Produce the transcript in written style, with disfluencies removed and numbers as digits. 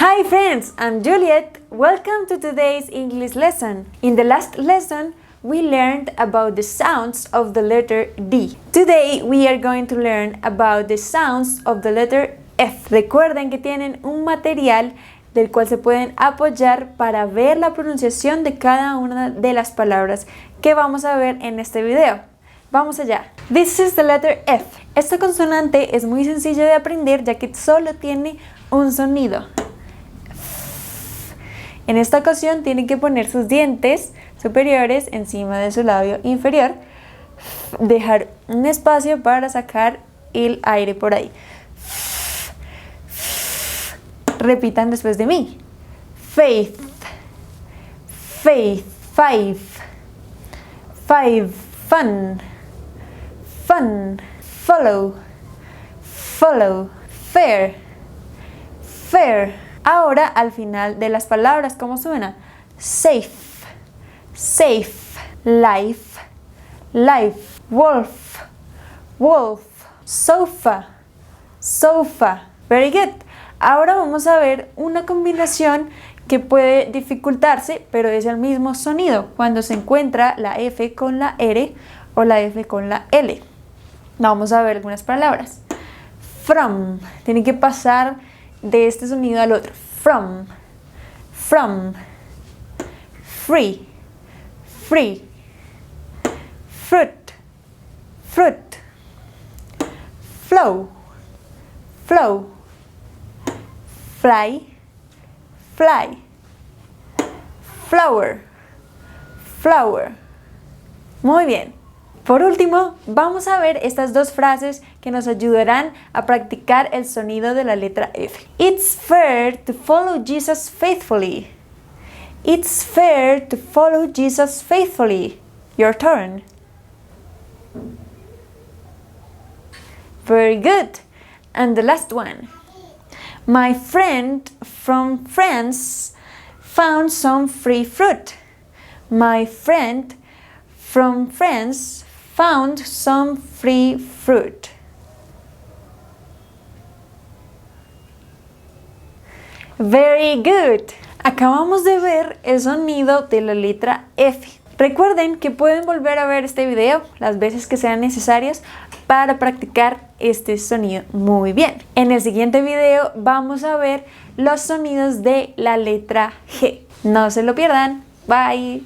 Hi friends, I'm Juliet. Welcome to today's English lesson. In the last lesson, we learned about the sounds of the letter D. Today we are going to learn about the sounds of the letter F. Recuerden que tienen un material del cual se pueden apoyar para ver la pronunciación de cada una de las palabras que vamos a ver en este video. Vamos allá. This is the letter F. Esta consonante es muy sencilla de aprender ya que solo tiene un sonido. En esta ocasión tienen que poner sus dientes superiores encima de su labio inferior, dejar un espacio para sacar el aire por ahí. Repitan después de mí. Faith, faith, five, five, fun, fun, follow, follow, fair, fair. Ahora al final de las palabras, ¿cómo suena? Safe, safe, life, life, wolf, wolf, sofa, sofa. Very good. Ahora vamos a ver una combinación que puede dificultarse, pero es el mismo sonido cuando se encuentra la F con la R o la F con la L. Vamos a ver algunas palabras. From, tiene que pasar de este sonido al otro. From, from, free, free, fruit, fruit, flow, flow, fly, fly, flower, flower. Muy bien. Por último, vamos a ver estas dos frases que nos ayudarán a practicar el sonido de la letra F. It's fair to follow Jesus faithfully. It's fair to follow Jesus faithfully. Your turn. Very good. And the last one. My friend from France found some free fruit. My friend from France found some free fruit. Very good. Acabamos de ver el sonido de la letra F. Recuerden que pueden volver a ver este video las veces que sean necesarias para practicar este sonido muy bien. En el siguiente video vamos a ver los sonidos de la letra G. No se lo pierdan. Bye.